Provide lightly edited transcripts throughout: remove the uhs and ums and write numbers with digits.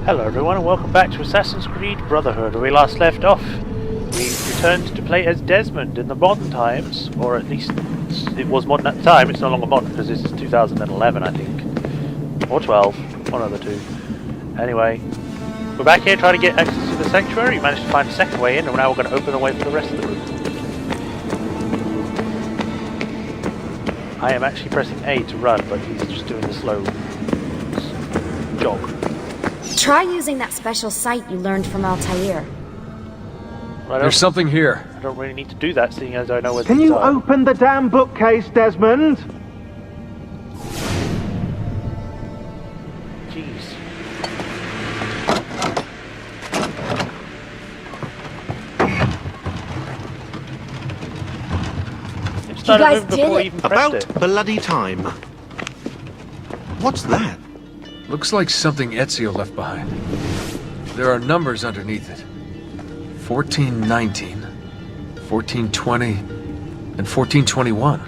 Hello everyone and welcome back to Assassin's Creed Brotherhood, where we last left off. We returned to play as Desmond in the modern times, or at least it was modern at the time. It's no longer modern because this is 2011 I think, or 12, one of the two. Anyway, we're back here trying to get access to the sanctuary. We managed to find a second way in and now we're going to open the way for the rest of the room. I am actually pressing A to run, but he's just doing the slow jog. Try using that special sight you learned from Altair. There's something here. I don't really need to do that, seeing as I know where Can you open the damn bookcase, Desmond? Jeez. It started guys moving before did I it. even pressed it. About bloody time. What's that? Looks like something Ezio left behind. There are numbers underneath it. 1419, 1420, and 1421.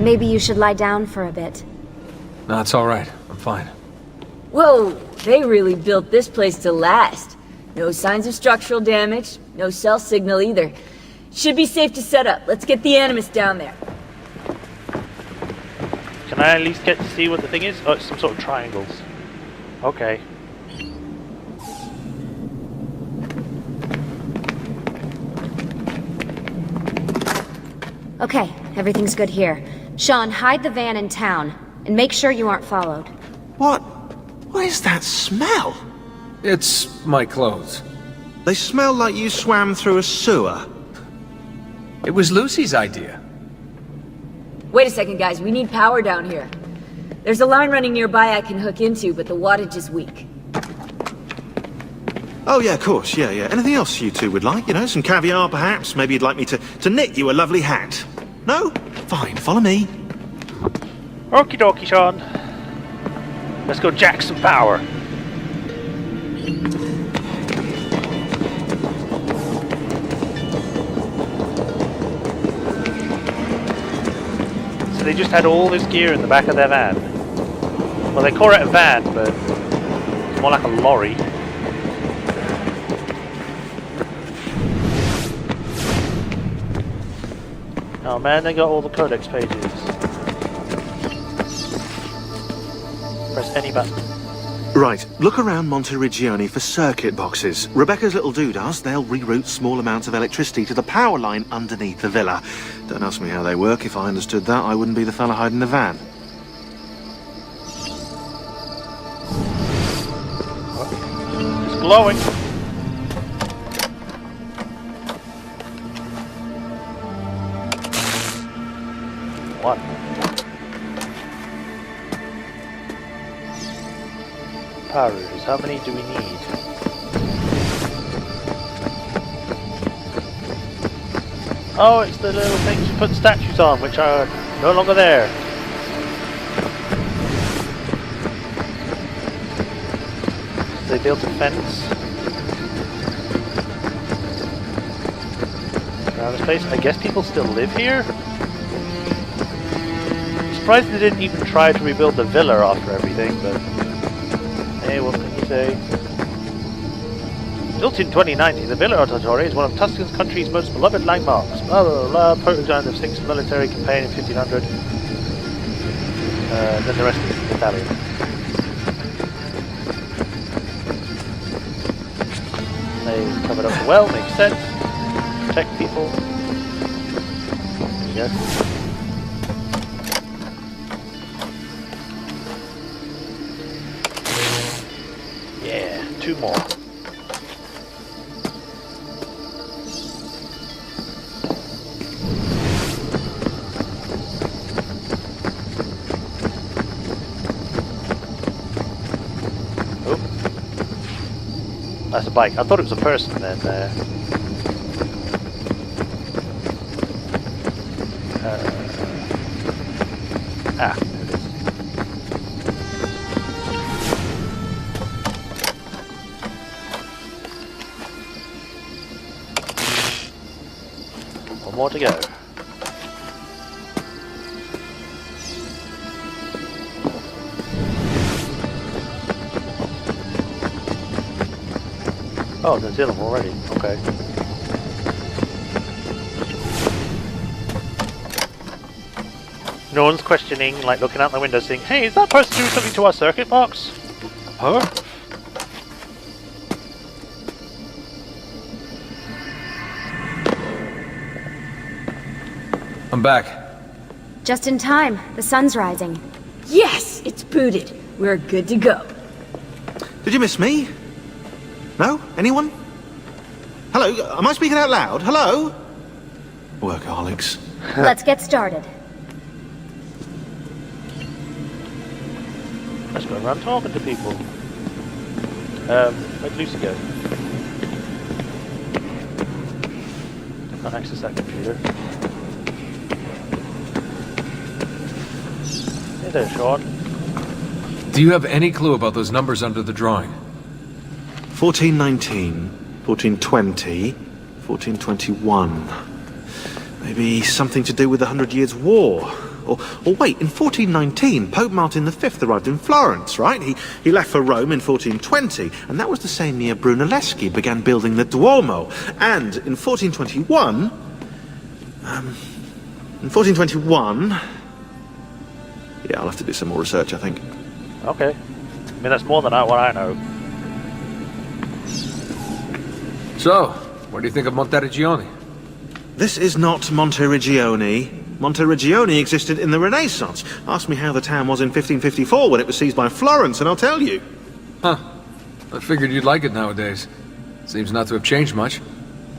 Maybe you should lie down for a bit. No, it's all right. I'm fine. Whoa, they really built this place to last. No signs of structural damage, no cell signal either. Should be safe to set up. Let's get the Animus down there. Can I at least get to see what the thing is? Oh, it's some sort of triangles. Okay. Okay, everything's good here. Sean, hide the van in town, and make sure you aren't followed. What? What is that smell? It's my clothes. They smell like you swam through a sewer. It was Lucy's idea. Wait a second, guys. We need power down here. There's a line running nearby I can hook into, but the wattage is weak. Oh yeah, of course, yeah. Anything else you two would like? You know, some caviar perhaps? Maybe you'd like me to knit you a lovely hat? No? Fine, follow me. Okie dokie, Sean. Let's go jack some power. So they just had all this gear in the back of their van. Well, they call it a van, but it's more like a lorry. Oh man, they got all the codex pages. Press any button. Right, look around Monteriggioni for circuit boxes. Rebecca's little doodahs, they'll reroute small amounts of electricity to the power line underneath the villa. Don't ask me how they work. If I understood that, I wouldn't be the fella hiding the van. It's glowing. One. Powers, how many do we need? Oh, it's the little things you put statues on, which are no longer there. They built a fence around this place. I guess people still live here? I'm surprised they didn't even try to rebuild the villa after everything, but hey, what can you say? Built in 2019, the Villa Auditory is one of Tuscan's country's most beloved landmarks. Blah blah blah, prototype of 6th military campaign in 1500. Then the rest is Italian. They covered up well, makes sense. Protect people. Yes. Yeah, 2 more. Oh. That's a bike. I thought it was a person then. There it is. One more to go. Oh, there's them already. Okay. No one's questioning, like looking out the window saying, hey, is that person doing something to our circuit box? Huh? I'm back. Just in time. The sun's rising. Yes, it's booted. We're good to go. Did you miss me? No? Anyone? Hello? Am I speaking out loud? Hello? Workaholics. Let's get started. Let's go around talking to people. Where'd Lucy go? Can't access that computer. Hey there, Sean. Do you have any clue about those numbers under the drawing? 1419, 1420, 1421. Maybe something to do with the 100 Years' War. Or wait, in 1419, Pope Martin V arrived in Florence, right? He left for Rome in 1420, and that was the same year Brunelleschi began building the Duomo. And in 1421... Yeah, I'll have to do some more research, I think. Okay. I mean, that's more than what I know. So, what do you think of Monteriggioni? This is not Monteriggioni. Monteriggioni existed in the Renaissance. Ask me how the town was in 1554 when it was seized by Florence, and I'll tell you. Huh. I figured you'd like it nowadays. Seems not to have changed much.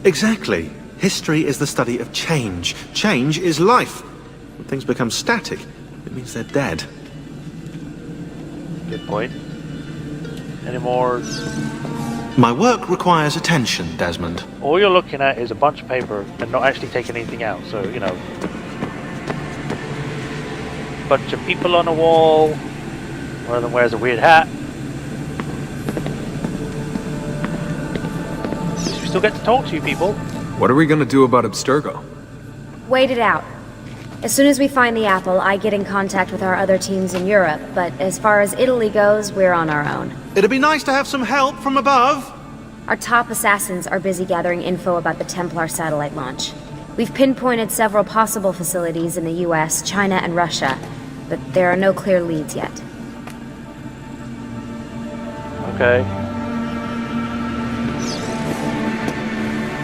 Exactly. History is the study of change. Change is life. When things become static, it means they're dead. Good point. Any more? My work requires attention, Desmond. All you're looking at is a bunch of paper and not actually taking anything out, so, you know. Bunch of people on a wall. One of them wears a weird hat. We still get to talk to you people. What are we gonna do about Abstergo? Wait it out. As soon as we find the apple, I get in contact with our other teams in Europe, but as far as Italy goes, we're on our own. It'd be nice to have some help from above. Our top assassins are busy gathering info about the Templar satellite launch. We've pinpointed several possible facilities in the US, China, and Russia, but there are no clear leads yet. Okay.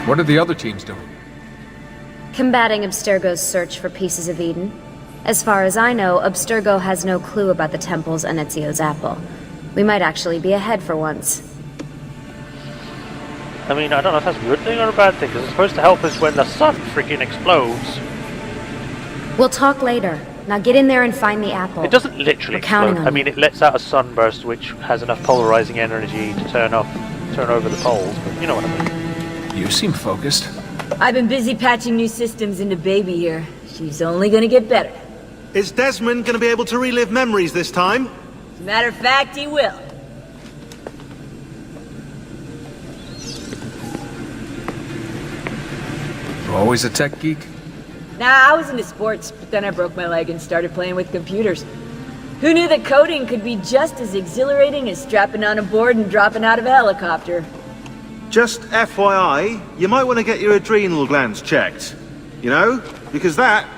What are the other teams doing? Combating Abstergo's search for pieces of Eden. As far as I know, Abstergo has no clue about the temples and Ezio's apple. We might actually be ahead for once. I mean, I don't know if that's a good thing or a bad thing, because it's supposed to help us when the sun freaking explodes. We'll talk later. Now get in there and find the apple. It doesn't literally We're counting explode. on I mean, it lets out a sunburst which has enough polarizing energy to turn over the poles, but you know what I mean. You seem focused. I've been busy patching new systems into Baby here. She's only gonna get better. Is Desmond going to be able to relive memories this time? As a matter of fact, he will. Always a tech geek? Nah, I was into sports, but then I broke my leg and started playing with computers. Who knew that coding could be just as exhilarating as strapping on a board and dropping out of a helicopter? Just FYI, you might want to get your adrenal glands checked. You know? Because that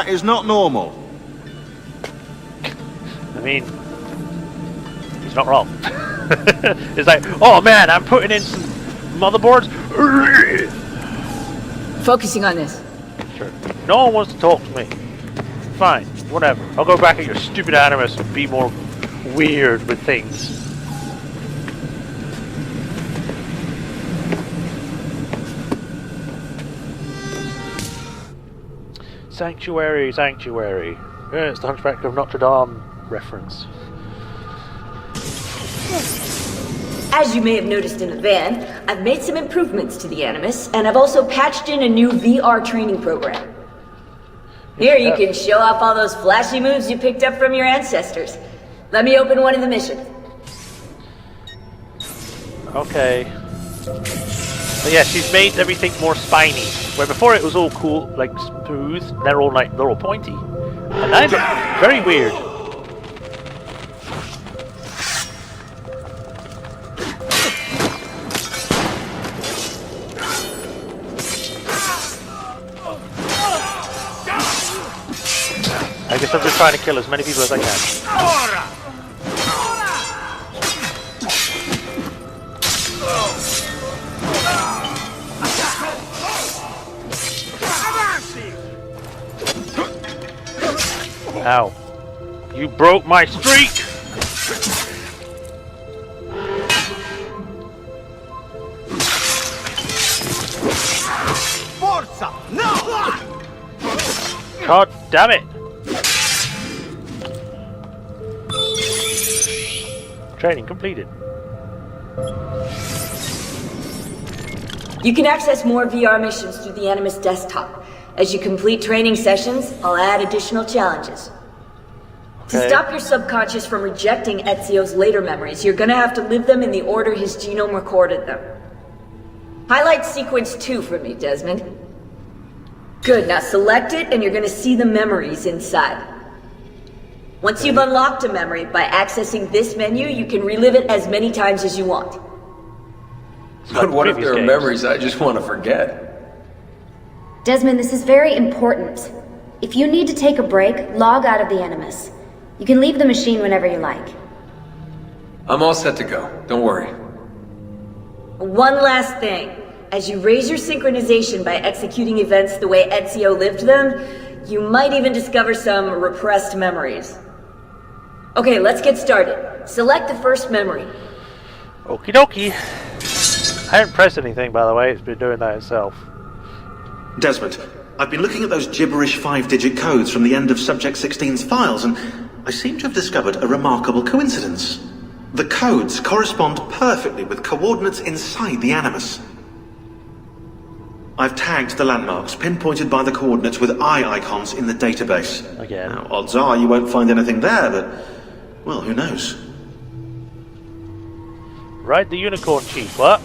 is not normal. I mean, he's not wrong. It's like, oh man, I'm putting in some motherboards. Focusing on this. Sure. No one wants to talk to me. Fine, whatever. I'll go back at your stupid animus and be more weird with things. Sanctuary, sanctuary. Yeah, it's the Hunchback of Notre Dame reference. As you may have noticed in the van, I've made some improvements to the Animus, and I've also patched in a new VR training program. Here, you can show off all those flashy moves you picked up from your ancestors. Let me open one of the missions. Okay. But yeah, she's made everything more spiny. Where before it was all cool, like smooth, they're all pointy. And now they look very weird. I guess I'm just trying to kill as many people as I can. Ow. You broke my streak! Forza! No! God damn it! Training completed. You can access more VR missions through the Animus desktop. As you complete training sessions, I'll add additional challenges. To Okay. stop your subconscious from rejecting Ezio's later memories, you're gonna have to live them in the order his genome recorded them. Highlight sequence 2 for me, Desmond. Good, now select it and you're gonna see the memories inside. Once you've unlocked a memory, by accessing this menu, you can relive it as many times as you want. But what if previous there are games. memories I just want to forget? Desmond, this is very important. If you need to take a break, log out of the Animus. You can leave the machine whenever you like. I'm all set to go. Don't worry. One last thing. As you raise your synchronization by executing events the way Ezio lived them, you might even discover some repressed memories. Okay, let's get started. Select the first memory. Okie dokie. I haven't pressed anything, by the way. It's been doing that itself. Desmond, I've been looking at those gibberish 5-digit codes from the end of Subject 16's files, and I seem to have discovered a remarkable coincidence. The codes correspond perfectly with coordinates inside the Animus. I've tagged the landmarks, pinpointed by the coordinates with eye icons in the database. Again. Now, odds are you won't find anything there, but, well, who knows? Ride the unicorn, Chief. What?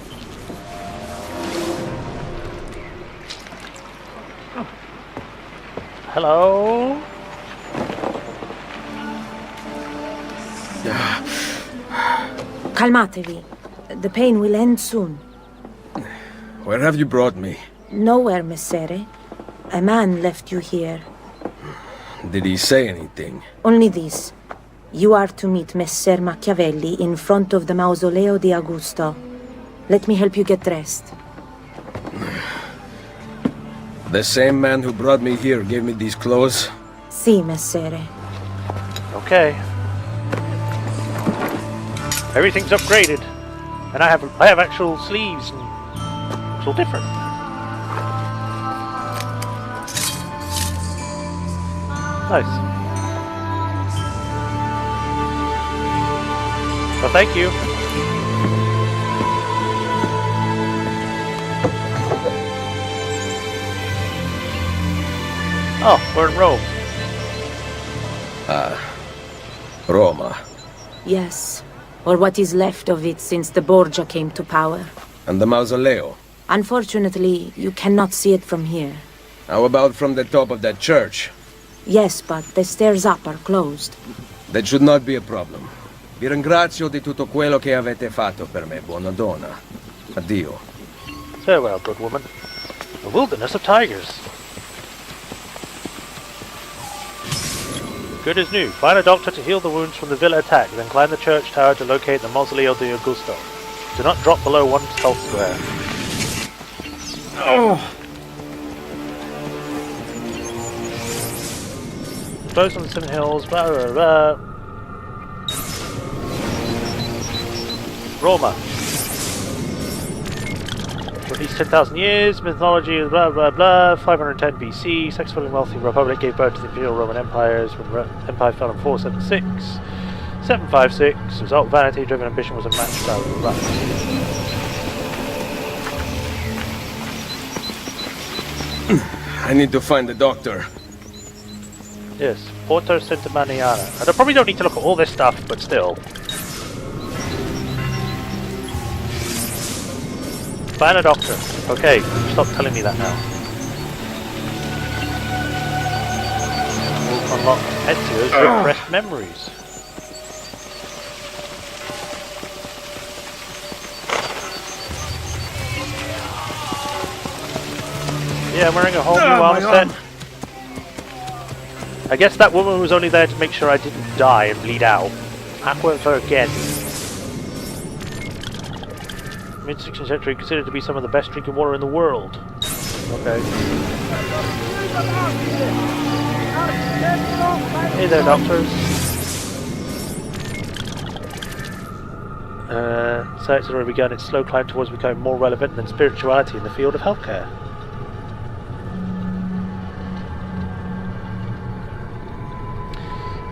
Hello? Calmatevi. The pain will end soon. Where have you brought me? Nowhere, Messere. A man left you here. Did he say anything? Only this. You are to meet Messer Machiavelli in front of the Mausoleo di Augusto. Let me help you get dressed. The same man who brought me here gave me these clothes? Si, Messere. Okay. Everything's upgraded. And I have actual sleeves and it's all different. Nice. Well, thank you. Oh, we're in Rome. Roma. Yes. Or what is left of it since the Borgia came to power. And the mausoleo? Unfortunately, you cannot see it from here. How about from the top of that church? Yes, but the stairs up are closed. That should not be a problem. Vi ringrazio di tutto quello che avete fatto per me, buona donna. Addio. Farewell, good woman. A wilderness of tigers. Good as new. Find a doctor to heal the wounds from the villa attack, then climb the church tower to locate the Mausoleo di Augusto. Do not drop below 1 health square. Close on the 7 hills, blah blah blah. Roma. For at least 10,000 years, mythology is blah blah blah. 510 BC, successful and wealthy republic gave birth to the Imperial Roman Empires when the empire fell in 476. 756, result vanity driven ambition was a match blah blah blah. I need to find the doctor. Yes, Porto Centimaniana. I probably don't need to look at all this stuff, but still. Find a doctor. Okay, stop telling me that now. We'll unlock Ezio's repressed memories. Yeah, I'm wearing a whole new armor set. I guess that woman was only there to make sure I didn't die and bleed out. Aquifer again. Mid-16th century, considered to be some of the best drinking water in the world. Okay. Hey there, doctors. Science had already begun its slow climb towards becoming more relevant than spirituality in the field of healthcare.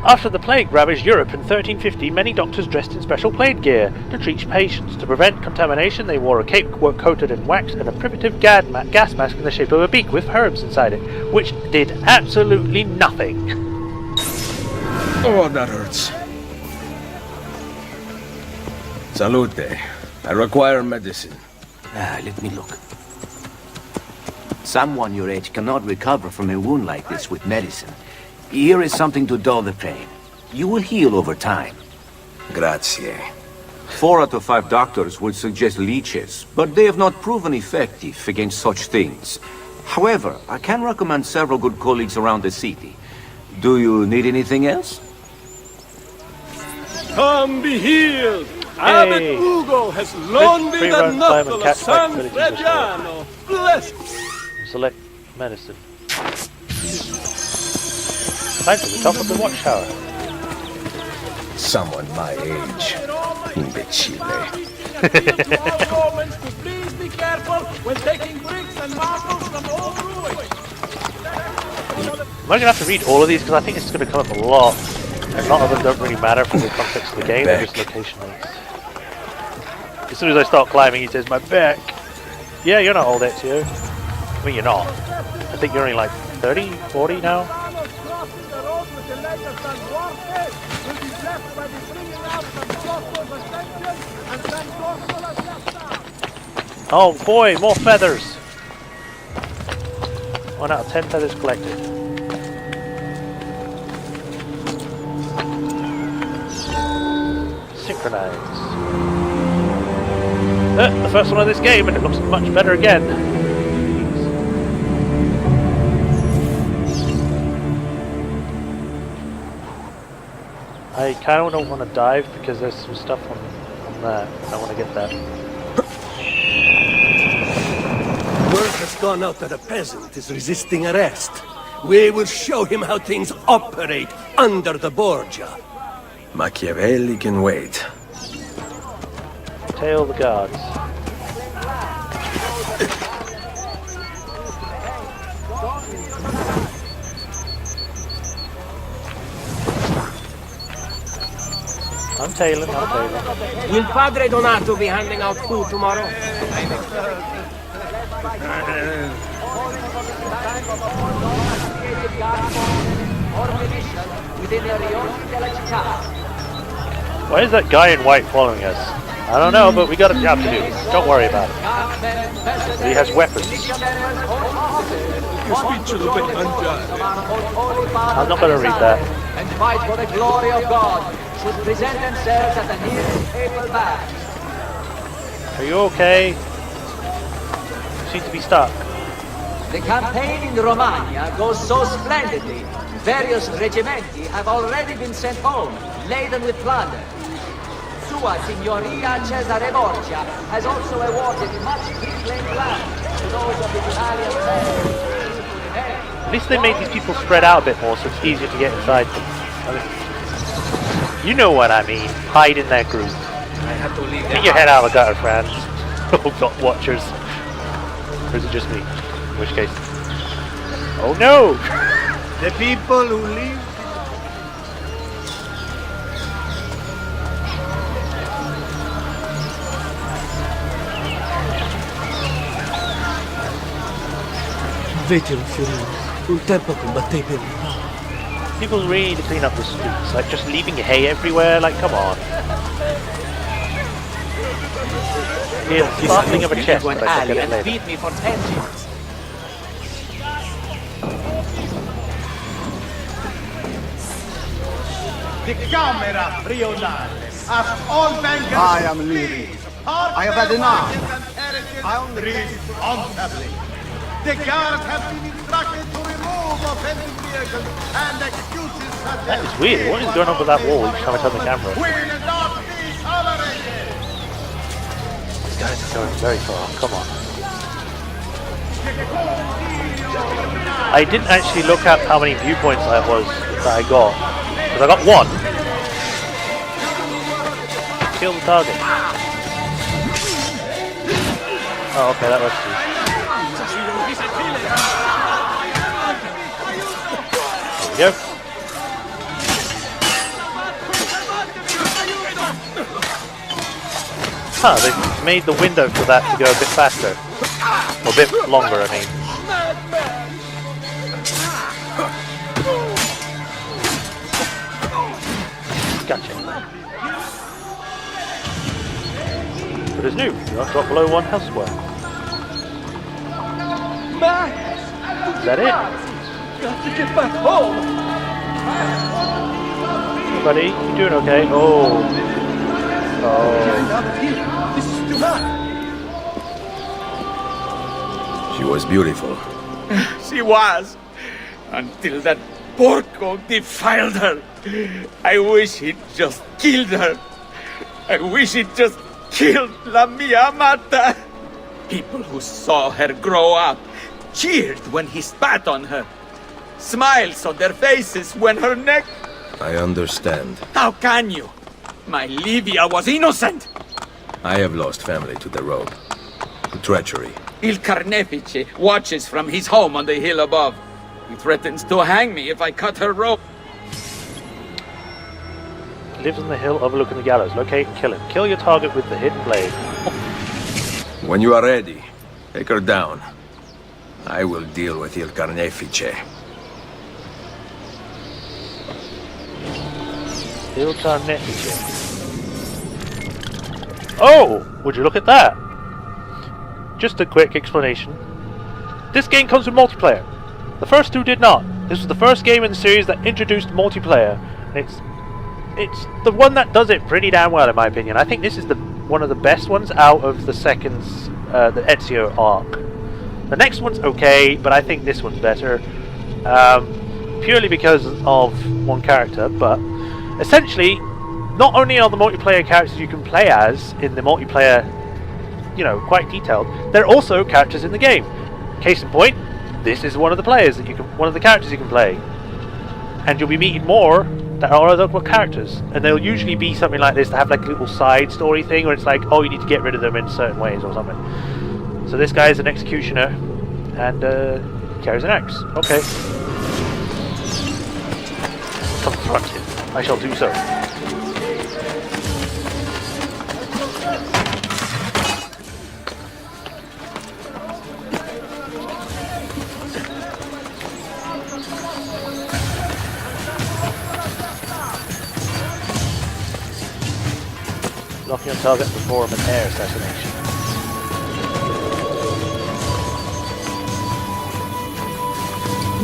After the plague ravaged Europe in 1350, many doctors dressed in special plague gear to treat patients. To prevent contamination, they wore a cape coated in wax and a primitive gas mask in the shape of a beak with herbs inside it, which did absolutely nothing. Oh, that hurts. Salute. I require medicine. Let me look. Someone your age cannot recover from a wound like this with medicine. Here is something to dull the pain. You will heal over time. Grazie. 4 out of 5 doctors would suggest leeches, but they have not proven effective against such things. However, I can recommend several good colleagues around the city. Do you need anything else? Come be healed! Hey. Abbot Ugo has loaned me the Free-run knuckle Simon of Cat San abilities Frediano. Bless. Select medicine. Time to the top of the watchtower. Someone my age. Imbecile. Please be careful when taking bricks and marbles from old ruins. Am I going to have to read all of these? Because I think it's going to come up a lot. And a lot of them don't really matter for the context of the game, they're just location links. As soon as I start climbing, he says, my back. Yeah, you're not old, Ezio. I mean, you're not. I think you're only like 30, 40 now. Oh boy, more feathers! 1 out of 10 feathers collected. Synchronize. The first one of this game, and it looks much better again. I kind of don't want to dive because there's some stuff on that. I want to get that. Word has gone out that a peasant is resisting arrest. We will show him how things operate under the Borgia. Machiavelli can wait. Tail the guards. I'm tailing. Will Padre Donato be handing out food tomorrow? Why is that guy in white following us? I don't know, but we got a job to do. Don't worry about it. He has weapons. I'm not going to read that. And fight for the glory of God should present themselves at the nearest able back. Are you okay? You seem to be stuck. The campaign in Romagna goes so splendidly. Various regimenti have already been sent home, laden with plunder. Sua Signoria Cesare Borgia has also awarded much reclaimed land to those of the Italian family. At least they made these people spread out a bit more, so it's easier to get inside them. I mean, you know what I mean. Hide in their group. Get your head out of the gutter, friends. Oh, God, watchers. Or is it just me? In which case... Oh no! The people who live... Veteran Fiorino, un tempo combatté per il male. People really need to clean up the streets, like just leaving hay everywhere, like come on. Here's something of a chest, but I can get it later. Beat me for 10 years. The camera riolare. As all bankers... I am leaving. I have had enough. Responsibly. The guards have been instructed to remove That is weird. What is going on with that wall each time I turn the camera? These guys are going very far. Come on. I didn't actually look at how many viewpoints that I got. Because I got one. Kill the target. Oh, okay, that works too. There we go. Huh, they've made the window for that to go a bit faster. Or a bit longer, I mean. Gotcha. But it's new. You don't drop below 1 health square. Is that it? Got to get back home. Hey buddy, you doing okay? Oh. Oh. This is too hot. She was beautiful. She was. Until that porco defiled her. I wish he'd just killed her. I wish he'd just killed La Mia Amata. People who saw her grow up cheered when he spat on her. Smiles on their faces when her neck... I understand. How can you? My Livia was innocent. I have lost family to the rope. To treachery. Il Carnefice watches from his home on the hill above. He threatens to hang me if I cut her rope. He lives on the hill overlooking the gallows. Locate and kill him. Kill your target with the hidden blade. When you are ready, take her down. I will deal with Il Carnefice. Il Carnefice. Oh! Would you look at that? Just a quick explanation. This game comes with multiplayer. The first two did not. This was the first game in the series that introduced multiplayer. It's the one that does it pretty damn well, in my opinion. I think this is one of the best ones out of the the Ezio arc. The next one's okay, but I think this one's better. Purely because of one character, but essentially, not only are the multiplayer characters you can play as in the multiplayer, you know, quite detailed, they're also characters in the game. Case in point, this is one of the characters you can play, and you'll be meeting more that are other characters, and they'll usually be something like this to have like a little side story thing where it's like, oh, you need to get rid of them in certain ways or something. So this guy is an executioner and carries an axe. Okay. Confront him. I shall do so. Locking on target to perform an air assassination.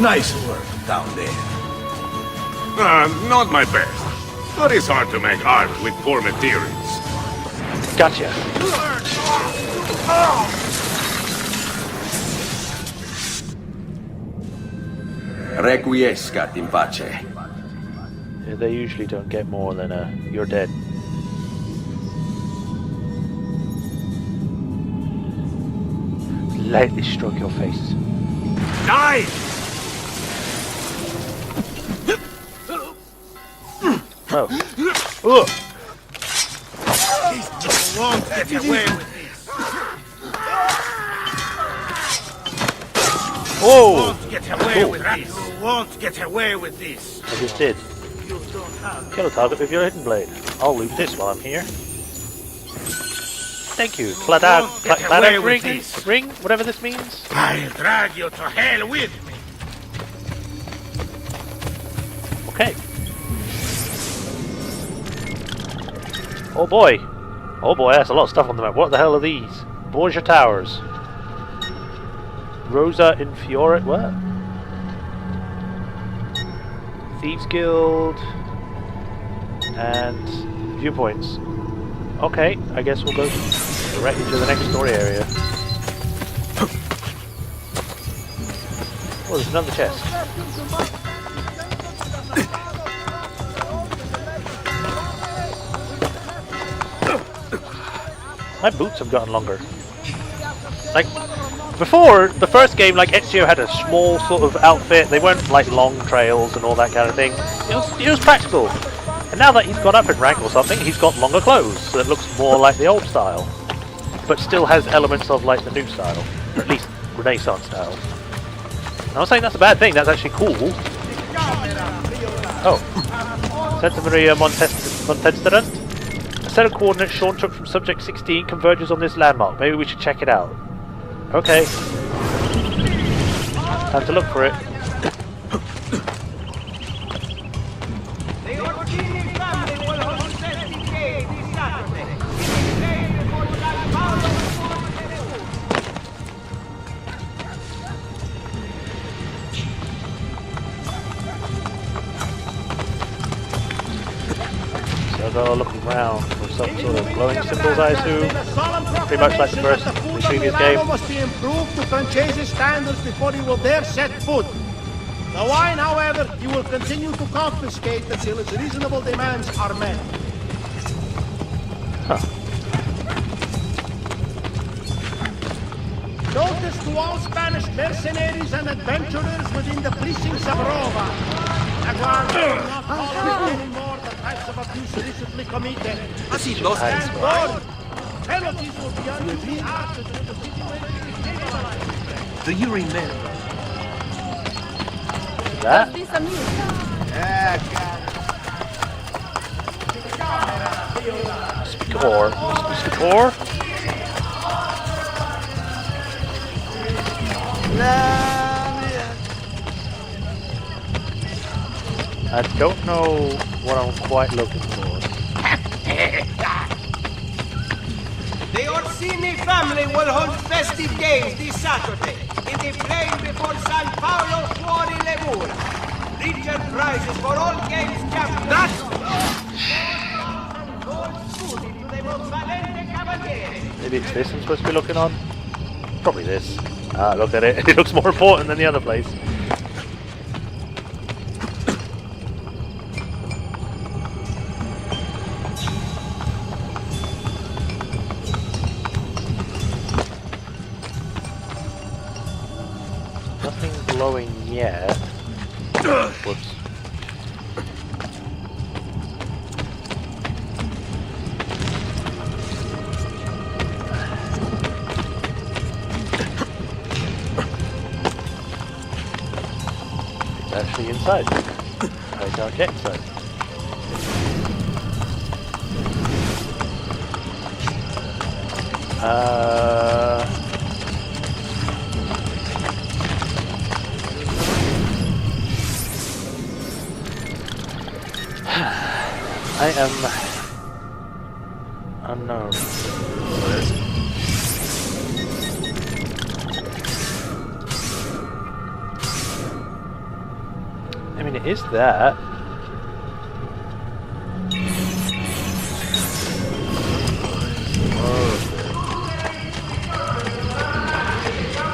Nice work down there. Not my best. But it's hard to make art with poor materials. Gotcha. Requiescat in pace. Yeah, they usually don't get more than you're dead. Lightly stroke your face. Die! Oh. Ugh. You won't get away with this. Whoa! You won't get away with this. You won't get away with this. I just did. Kill a target with your hidden blade. I'll loot this while I'm here. Thank you. Ring, whatever this means. I'll drag you to hell with me. Okay. Oh boy. Oh boy, that's a lot of stuff on the map. What the hell are these? Borgia Towers. Rosa Infioret, what? Thieves Guild. And viewpoints. Okay, I guess we'll go directly to the next story area. Oh, there's another chest. My boots have gotten longer. Like, before, the first game, like, Ezio had a small sort of outfit. They weren't, like, long trails and all that kind of thing. It was practical. And now that he's gone up in rank or something, he's got longer clothes, so it looks more like the old style. But still has elements of, like, the new style. Or at least Renaissance style. I'm not saying that's a bad thing, that's actually cool. Oh. Santa Maria Montestadent? A set of coordinates Sean took from Subject 16 converges on this landmark. Maybe we should check it out. Okay. Time to look for it. I'll look around for some sort of glowing symbols, I assume. Pretty much like the previous game. Must be improved to Francese's standards before he will dare set foot. The wine, however, he will continue to confiscate until his reasonable demands are met. Huh. Notice to all Spanish mercenaries and adventurers within the precincts of Roma. Aguardo will not tolerate anymore the types of abuse recently committed. As he does stand forward, penalties will be unusually harsh with the situation stabilized. Do you remember? That? Score. I don't know what I'm quite looking for. The Orsini family will hold festive games this Saturday in the plain before San Paolo Fuori le Mura. Richard prizes for all games champions. Maybe it's this I'm supposed to be looking on? Probably this. Ah, look at it. It looks more important than the other place. Nothing glowing yet. Whoops. Actually inside. I can't get inside. I am unknown. I mean, it is that.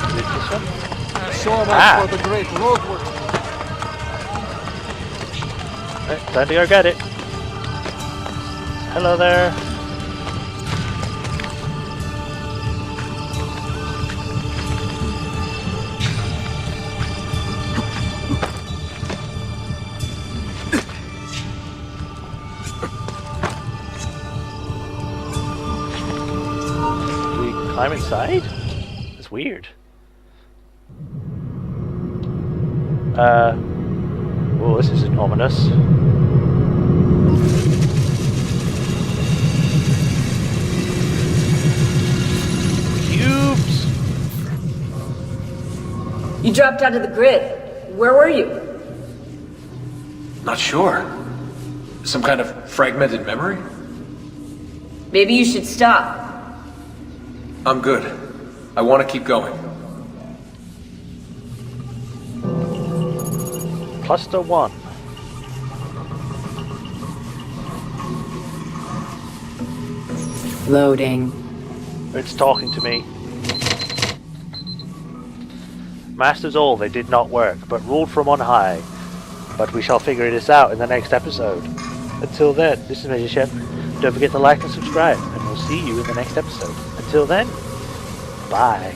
Is it this one? So much for the great roadwork. Right, time to go get it. Hello there. Climb inside? That's weird. Oh, this is ominous. Cubes! You dropped out of the grid. Where were you? Not sure. Some kind of fragmented memory? Maybe you should stop. I'm good. I want to keep going. Cluster 1. Loading. It's talking to me. masters all, they did not work, but ruled from on high. But we shall figure this out in the next episode. Until then, this is Majorshepard. Don't forget to like and subscribe, and we'll see you in the next episode. Until then, bye.